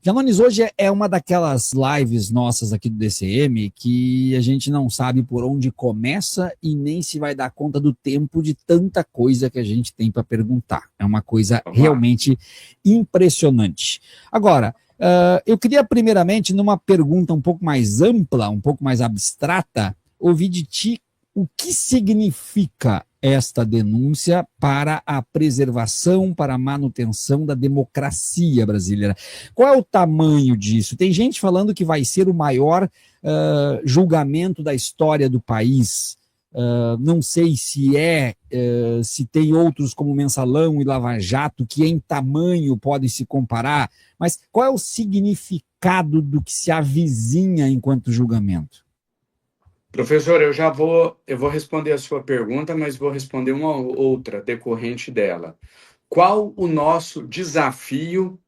Janones, hoje é uma daquelas lives nossas aqui do DCM que a gente não sabe por onde começa e nem se vai dar conta do tempo de tanta coisa que a gente tem para perguntar. É uma coisa Vamos lá. realmente impressionante. Agora, eu queria primeiramente, numa pergunta um pouco mais ampla, um pouco mais abstrata, ouvir de ti o que significa esta denúncia para a preservação, para a manutenção da democracia brasileira. Qual é o tamanho disso? Tem gente falando que vai ser o maior julgamento da história do país. Não sei se tem outros como Mensalão e Lava Jato que em tamanho podem se comparar, mas qual é o significado do que se avizinha enquanto julgamento? Professor, eu vou responder a sua pergunta, mas vou responder uma outra decorrente dela. Qual o nosso desafio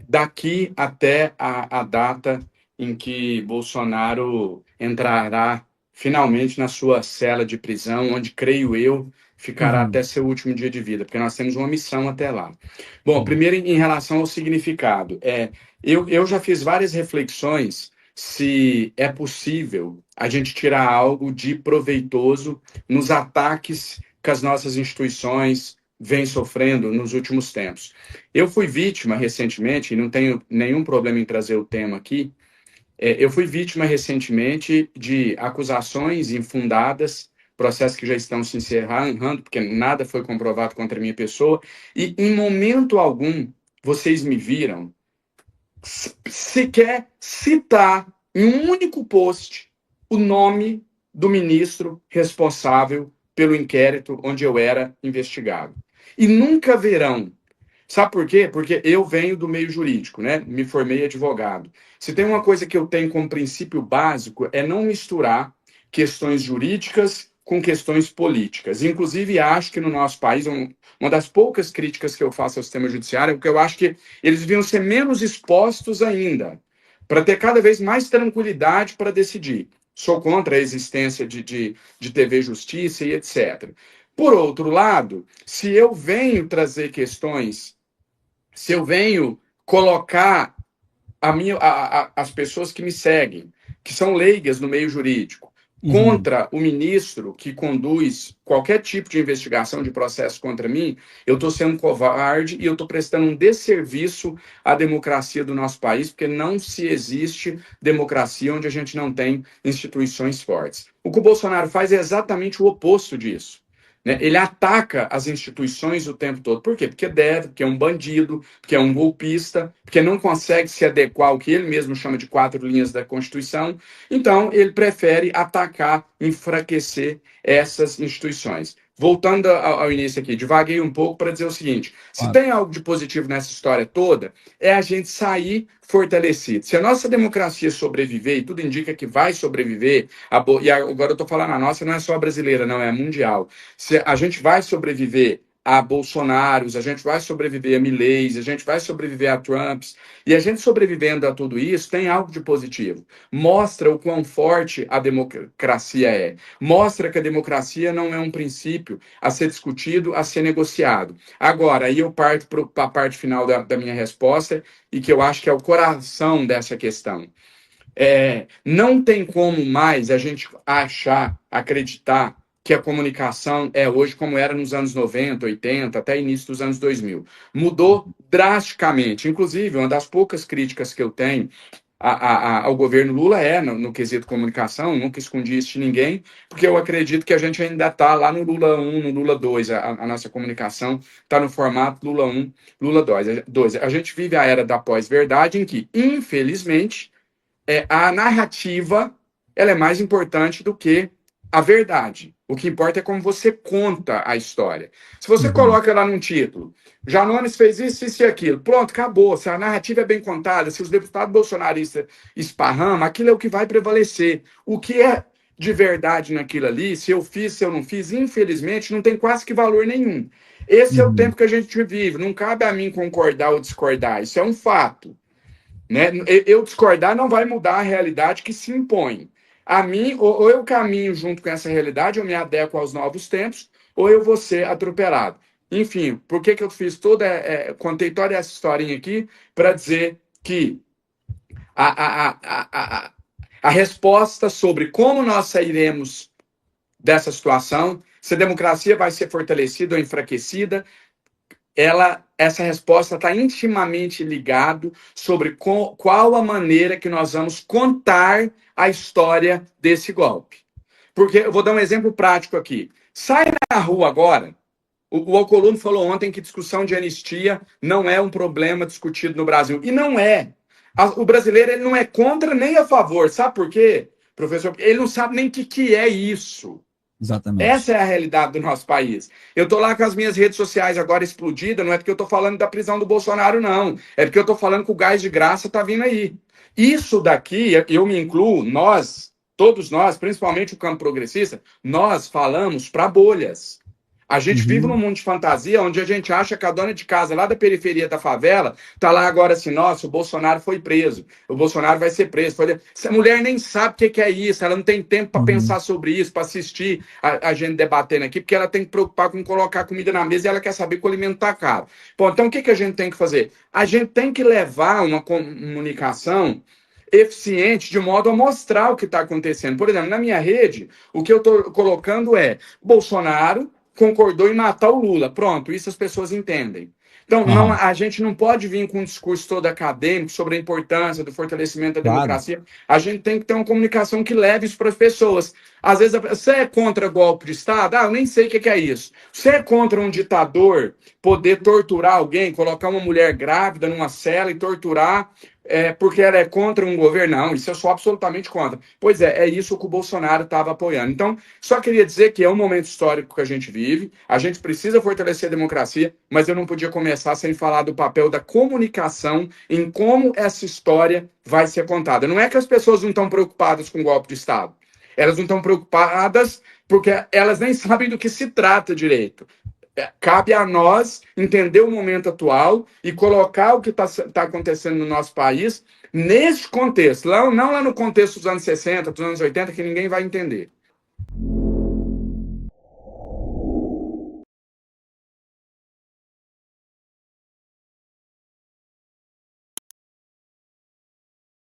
daqui até a data em que Bolsonaro entrará finalmente na sua cela de prisão, onde, creio eu, ficará até seu último dia de vida, porque nós temos uma missão até lá. Bom, primeiro em relação ao significado, eu já fiz várias reflexões se é possível a gente tirar algo de proveitoso nos ataques que as nossas instituições vêm sofrendo nos últimos tempos. Eu fui vítima recentemente, e não tenho nenhum problema em trazer o tema aqui, eu fui vítima recentemente de acusações infundadas, processos que já estão se encerrando, porque nada foi comprovado contra a minha pessoa, e em momento algum vocês me viram sequer citar em um único post o nome do ministro responsável pelo inquérito onde eu era investigado. E nunca verão. Sabe por quê? Porque eu venho do meio jurídico, né? Me formei advogado. Se tem uma coisa que eu tenho como princípio básico é não misturar questões jurídicas com questões políticas. Inclusive, acho que no nosso país, uma das poucas críticas que eu faço ao sistema judiciário é porque eu acho que eles deviam ser menos expostos ainda, para ter cada vez mais tranquilidade para decidir. Sou contra a existência de TV Justiça e etc. Por outro lado, se eu venho trazer questões, se eu venho colocar as pessoas que me seguem, que são leigas no meio jurídico, contra o ministro que conduz qualquer tipo de investigação de processo contra mim, eu estou sendo covarde e eu estou prestando um desserviço à democracia do nosso país, porque não se existe democracia onde a gente não tem instituições fortes. O que o Bolsonaro faz é exatamente o oposto disso. Né? Ele ataca as instituições o tempo todo. Por quê? Porque deve, porque é um bandido, porque é um golpista, porque não consegue se adequar ao que ele mesmo chama de 4 linhas da Constituição. Então, ele prefere atacar, enfraquecer essas instituições. Voltando ao início aqui, divaguei um pouco para dizer o seguinte: se tem algo de positivo nessa história toda, é a gente sair fortalecido. Se a nossa democracia sobreviver, e tudo indica que vai sobreviver, e agora eu estou falando a nossa, não é só a brasileira, não, é mundial. Se a gente vai sobreviver a Bolsonaros, a gente vai sobreviver a Mileis, a gente vai sobreviver a Trumps, e a gente sobrevivendo a tudo isso tem algo de positivo. Mostra o quão forte a democracia é. Mostra que a democracia não é um princípio a ser discutido, a ser negociado. Agora, aí eu parto para a parte final da minha resposta, e que eu acho que é o coração dessa questão. Não tem como mais a gente achar, acreditar que a comunicação é hoje como era nos anos 90, 80, até início dos anos 2000. Mudou drasticamente. Inclusive, uma das poucas críticas que eu tenho ao governo Lula no quesito comunicação, nunca escondi isso de ninguém, porque eu acredito que a gente ainda está lá no Lula 1, no Lula 2, a nossa comunicação está no formato Lula 1, Lula 2. A gente vive a era da pós-verdade em que, infelizmente, a narrativa ela é mais importante do que a verdade. O que importa é como você conta a história. Se você coloca lá num título, Janones fez isso e aquilo, pronto, acabou. Se a narrativa é bem contada, se os deputados bolsonaristas esparramam, aquilo é o que vai prevalecer. O que é de verdade naquilo ali, se eu fiz, se eu não fiz, infelizmente, não tem quase que valor nenhum. Esse é o tempo que a gente vive. Não cabe a mim concordar ou discordar. Isso é um fato. Né? Eu discordar não vai mudar a realidade que se impõe. A mim, ou eu caminho junto com essa realidade, eu me adequo aos novos tempos, ou eu vou ser atropelado. Enfim, por que eu fiz contei toda essa historinha aqui? Para dizer que a resposta sobre como nós sairemos dessa situação, se a democracia vai ser fortalecida ou enfraquecida, essa resposta está intimamente ligado sobre qual a maneira que nós vamos contar a história desse golpe. Porque eu vou dar um exemplo prático aqui. Sai na rua agora. O Alcolumbre falou ontem que discussão de anistia não é um problema discutido no Brasil. E não é. O brasileiro ele não é contra nem a favor. Sabe por quê, professor? Ele não sabe nem o que é isso. Exatamente. Essa é a realidade do nosso país. Eu estou lá com as minhas redes sociais agora explodidas, não é porque eu estou falando da prisão do Bolsonaro, não. É porque eu estou falando que o gás de graça está vindo aí. Isso daqui, eu me incluo, nós, todos nós, principalmente o campo progressista, nós falamos para bolhas. A gente vive num mundo de fantasia onde a gente acha que a dona de casa lá da periferia da favela tá lá agora assim, nossa, o Bolsonaro foi preso, o Bolsonaro vai ser preso. Essa mulher nem sabe o que é isso, ela não tem tempo para pensar sobre isso, para assistir a gente debatendo aqui, porque ela tem que preocupar com colocar comida na mesa e ela quer saber que o alimento tá caro. Bom, então o que a gente tem que fazer? A gente tem que levar uma comunicação eficiente de modo a mostrar o que está acontecendo. Por exemplo, na minha rede, o que eu estou colocando é Bolsonaro concordou em matar o Lula. Pronto, isso as pessoas entendem. Então, a gente não pode vir com um discurso todo acadêmico sobre a importância do fortalecimento da democracia. A gente tem que ter uma comunicação que leve isso para as pessoas. Às vezes, você é contra golpe de Estado? Ah, eu nem sei o que é isso. Você é contra um ditador poder torturar alguém, colocar uma mulher grávida numa cela e torturar porque ela é contra um governo? Não, isso eu sou absolutamente contra. Pois é isso que o Bolsonaro estava apoiando. Então, só queria dizer que é um momento histórico que a gente vive, a gente precisa fortalecer a democracia, mas eu não podia começar sem falar do papel da comunicação em como essa história vai ser contada. Não é que as pessoas não estão preocupadas com o golpe de Estado, elas não estão preocupadas porque elas nem sabem do que se trata direito. Cabe a nós entender o momento atual e colocar o que está acontecendo no nosso país nesse contexto, não lá no contexto dos anos 60, dos anos 80, que ninguém vai entender.